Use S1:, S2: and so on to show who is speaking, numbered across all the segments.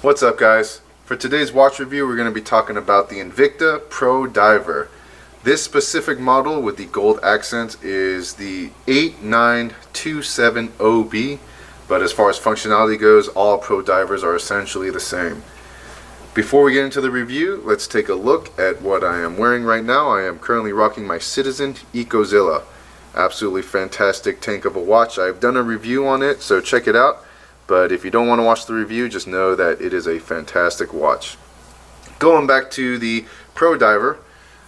S1: What's up, guys? For today's watch review, we're going to be talking about the Invicta Pro Diver. This specific model with the gold accents is the 8927OB, but as far as functionality goes, all Pro Divers are essentially the same. Before we get into the review, let's take a look at what I am wearing right now. I am currently rocking my Citizen Ecozilla. Absolutely fantastic tank of a watch. I've done a review on it, so check it out. But if you don't want to watch the review, just know that it is a fantastic watch. Going back to the Pro Diver,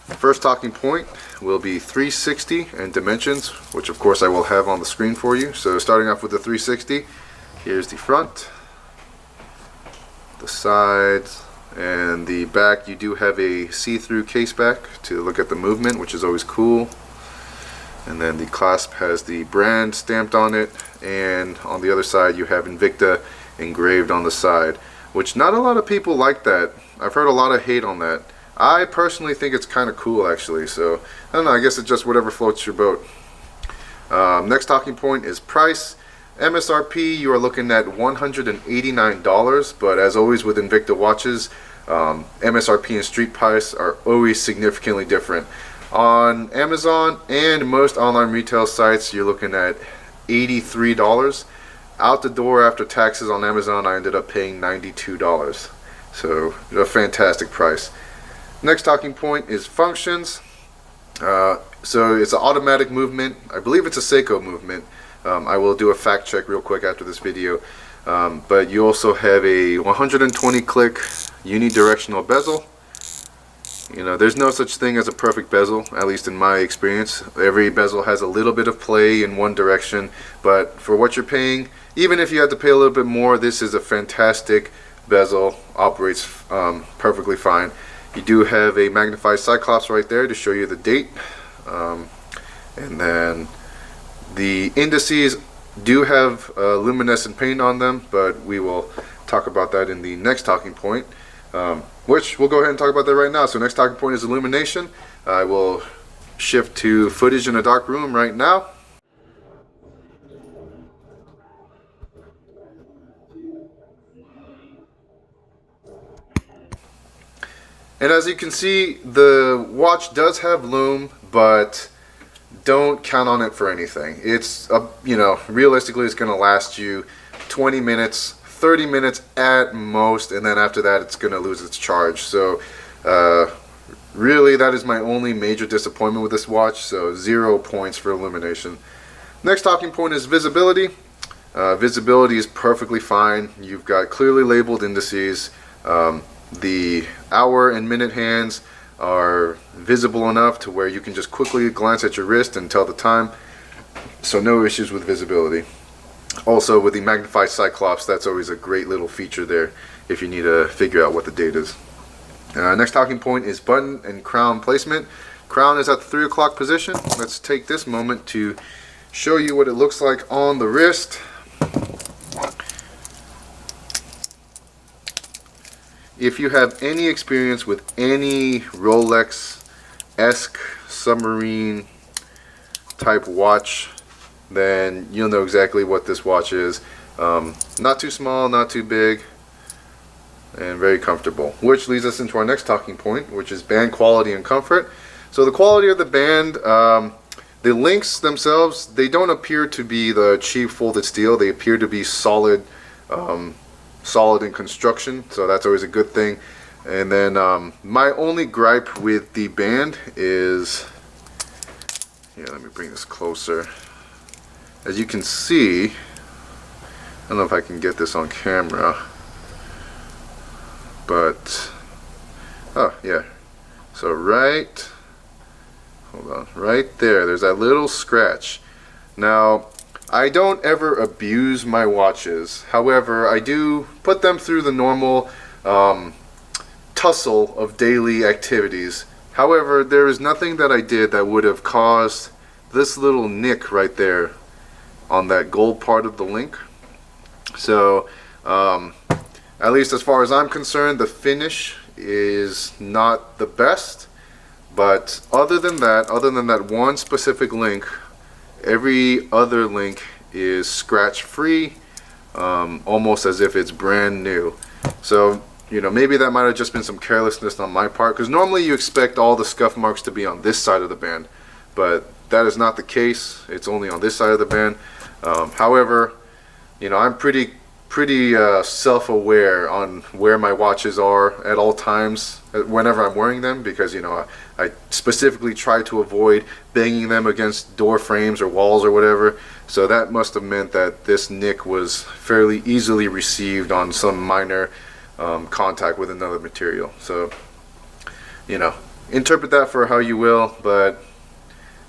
S1: the first talking point will be 360 and dimensions, which of course I will have on the screen for you. So starting off with the 360, here's the front, the sides, and the back. You do have a see-through case back to look at the movement, which is always cool. And then the clasp has the brand stamped on it, and on the other side you have Invicta engraved on the side, which not a lot of people like that. I've heard a lot of hate on that. I personally think it's kind of cool, actually, so I don't know, I guess it's just whatever floats your boat. Next talking point is price. MSRP, you are looking at $189, but as always with Invicta watches, MSRP and street price are always significantly different. On Amazon and most online retail sites, you're looking at $83. Out the door after taxes on Amazon, I ended up paying $92. So a fantastic price. Next talking point is functions. So it's an automatic movement. I believe it's a Seiko movement. I will do a fact check real quick after this video. But you also have a 120 click unidirectional bezel. You know, there's no such thing as a perfect bezel, at least in my experience. Every bezel has a little bit of play in one direction, but for what you're paying, even if you had to pay a little bit more, this is a fantastic bezel, operates perfectly fine. You do have a magnified cyclops right there to show you the date, and then the indices do have luminescent paint on them, but we will talk about that in the next talking point. Which we'll go ahead and talk about that right now. So next talking point is illumination. I will shift to footage in a dark room right now. And as you can see, the watch does have lume, but don't count on it for anything. It's you know, realistically it's going to last you 20 minutes, 30 minutes at most, and then after that it's going to lose its charge. So really that is my only major disappointment with this watch, so 0 points for illumination. Next talking point is visibility. Visibility is perfectly fine. You've got clearly labeled indices. The hour and minute hands are visible enough to where you can just quickly glance at your wrist and tell the time, so no issues with visibility. Also, with the magnified cyclops, that's always a great little feature there if you need to figure out what the date is. Next talking point is button and crown placement. Crown is at the 3 o'clock position. Let's take this moment to show you what it looks like on the wrist. If you have any experience with any Rolex-esque submarine type watch, then you'll know exactly what this watch is. Not too small, not too big, and very comfortable. Which leads us into our next talking point, which is band quality and comfort. So the quality of the band, the links themselves, they don't appear to be the cheap folded steel. They appear to be solid, solid in construction, so that's always a good thing. And then my only gripe with the band is, here, let me bring this closer. As you can see, I don't know if I can get this on camera, but, oh yeah, so right there, there's that little scratch. Now, I don't ever abuse my watches. However, I do put them through the normal tussle of daily activities. However, there is nothing that I did that would have caused this little nick right there on that gold part of the link. So at least as far as I'm concerned, the finish is not the best, but other than that one specific link, every other link is scratch free, almost as if it's brand new. So, maybe that might have just been some carelessness on my part, because normally you expect all the scuff marks to be on this side of the band, but that is not the case. It's only on this side of the band. However, I'm pretty self-aware on where my watches are at all times whenever I'm wearing them, because I specifically try to avoid banging them against door frames or walls or whatever. So that must have meant that this nick was fairly easily received on some minor contact with another material. So interpret that for how you will, but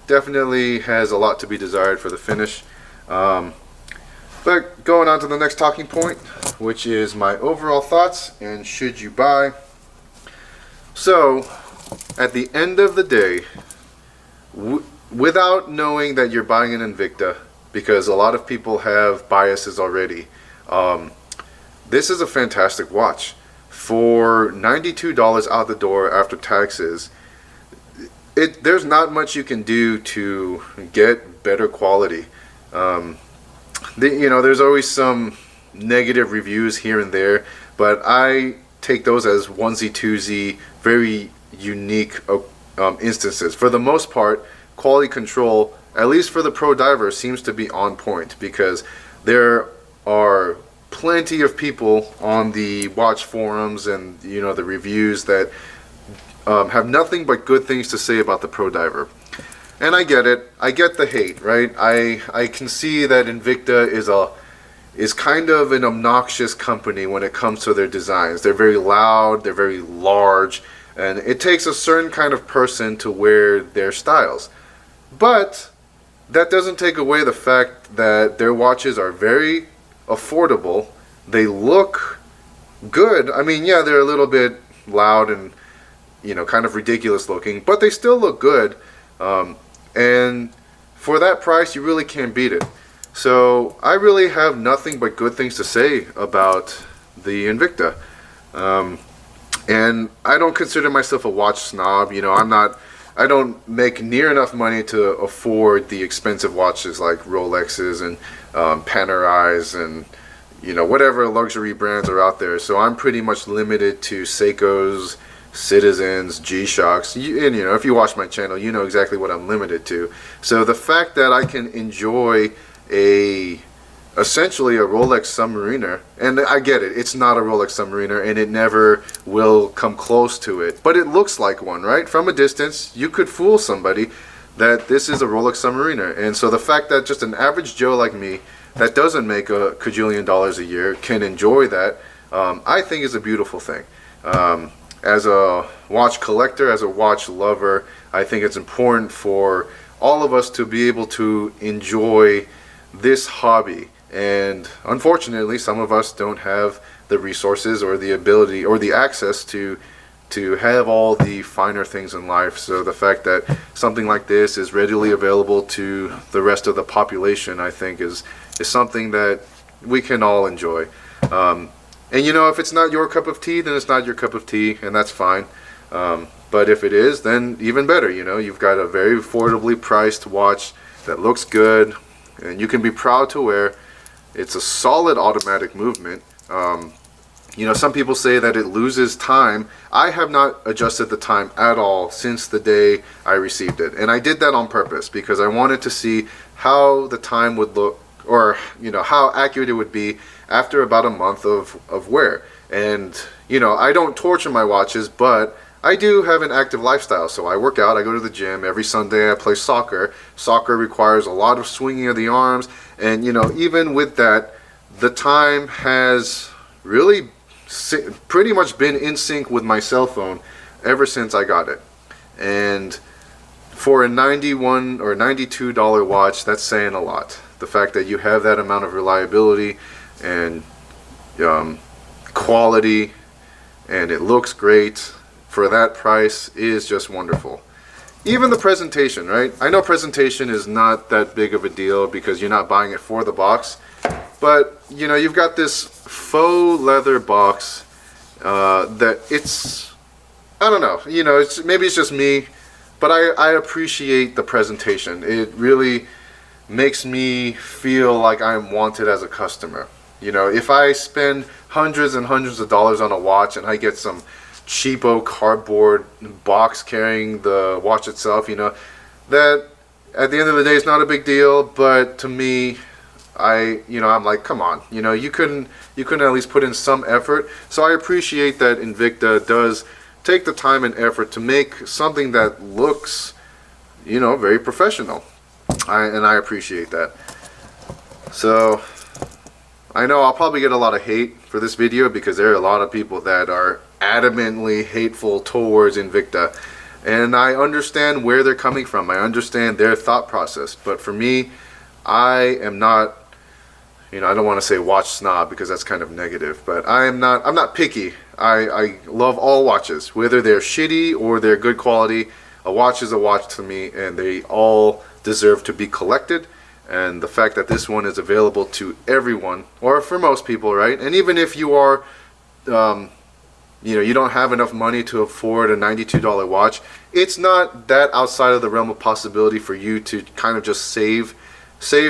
S1: definitely has a lot to be desired for the finish. But going on to the next talking point, which is my overall thoughts and should you buy. So, at the end of the day, without knowing that you're buying an Invicta, because a lot of people have biases already, this is a fantastic watch. For $92 out the door after taxes, there's not much you can do to get better quality. There's always some negative reviews here and there, but I take those as onesie twosie, very unique instances. For the most part, quality control, at least for the pro diver, seems to be on point, because there are plenty of people on the watch forums and the reviews that have nothing but good things to say about the pro diver. And I get it. I get the hate, right? I can see that Invicta is kind of an obnoxious company when it comes to their designs. They're very loud, they're very large, and it takes a certain kind of person to wear their styles. But that doesn't take away the fact that their watches are very affordable. They look good. I mean, yeah, they're a little bit loud and kind of ridiculous looking, but they still look good. And for that price, you really can't beat it. So I really have nothing but good things to say about the Invicta. And I don't consider myself a watch snob. I don't make near enough money to afford the expensive watches like Rolexes and Panerais and whatever luxury brands are out there. So I'm pretty much limited to Seikos, Citizens, G-Shocks, and if you watch my channel, you know exactly what I'm limited to. So the fact that I can enjoy essentially a Rolex Submariner, and I get it, it's not a Rolex Submariner, and it never will come close to it, but it looks like one, right? From a distance, you could fool somebody that this is a Rolex Submariner. And so the fact that just an average Joe like me, that doesn't make a cajillion dollars a year, can enjoy that, I think is a beautiful thing. As a watch collector, as a watch lover, I think it's important for all of us to be able to enjoy this hobby. And unfortunately, some of us don't have the resources or the ability or the access to have all the finer things in life. So the fact that something like this is readily available to the rest of the population, I think is something that we can all enjoy. And if it's not your cup of tea, then it's not your cup of tea, and that's fine. But if it is, then even better. You've got a very affordably priced watch that looks good, and you can be proud to wear. It's a solid automatic movement. Some people say that it loses time. I have not adjusted the time at all since the day I received it, and I did that on purpose because I wanted to see how the time would look, or how accurate it would be after about a month of wear. And I don't torture my watches, but I do have an active lifestyle. So I work out, I go to the gym every Sunday, I play soccer. Soccer requires a lot of swinging of the arms, and even with that, the time has really pretty much been in sync with my cell phone ever since I got it. And for a $91 or $92 watch, that's saying a lot. The fact that you have that amount of reliability and quality, and it looks great for that price is just wonderful. Even the presentation, right? I know presentation is not that big of a deal because you're not buying it for the box, but you've got this faux leather box that I don't know, maybe it's just me, but I appreciate the presentation. It really makes me feel like I'm wanted as a customer. You know, if I spend hundreds and hundreds of dollars on a watch and I get some cheapo cardboard box carrying the watch itself, you know, that at the end of the day is not a big deal. But to me, I'm like, come on, you know, you couldn't at least put in some effort. So I appreciate that Invicta does take the time and effort to make something that looks, you know, very professional. I appreciate that. So I know I'll probably get a lot of hate for this video because there are a lot of people that are adamantly hateful towards Invicta, and I understand where they're coming from. I understand their thought process. But for me, I am not, you know, I don't want to say watch snob because that's kind of negative, but I'm not picky. I love all watches, whether they're shitty or they're good quality. A watch is a watch to me, and they all deserve to be collected. And the fact that this one is available to everyone, or for most people, right? And even if you are, you know, you don't have enough money to afford a $92 watch, it's not that outside of the realm of possibility for you to kind of just save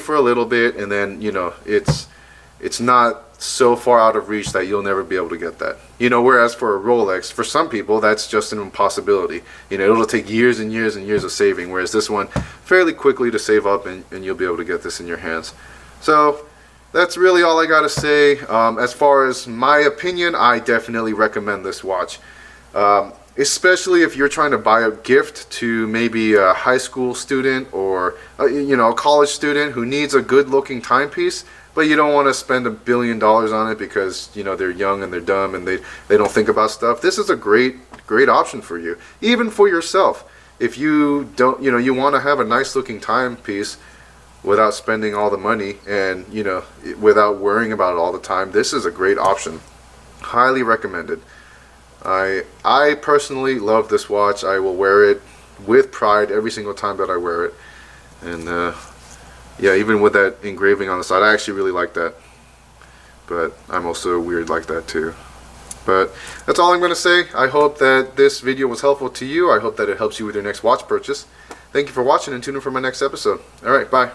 S1: for a little bit, and then, you know, it's not so far out of reach that you'll never be able to get that. You know, whereas for a Rolex, for some people, that's just an impossibility. You know, it'll take years and years and years of saving, whereas this one, fairly quickly to save up, and you'll be able to get this in your hands. So that's really all I gotta say. As far as my opinion, I definitely recommend this watch. Especially if you're trying to buy a gift to maybe a high school student or you know, a college student who needs a good looking timepiece, but you don't want to spend $1 billion on it because, you know, they're young and they're dumb and they don't think about stuff. This is a great option for you, even for yourself. If you don't, you know, you want to have a nice looking timepiece without spending all the money and, you know, without worrying about it all the time, this is a great option. Highly recommended. I personally love this watch. I will wear it with pride every single time that I wear it. And yeah, even with that engraving on the side, I actually really like that. But I'm also weird like that too. But that's all I'm going to say. I hope that this video was helpful to you. I hope that it helps you with your next watch purchase. Thank you for watching, and tune in for my next episode. Alright, bye.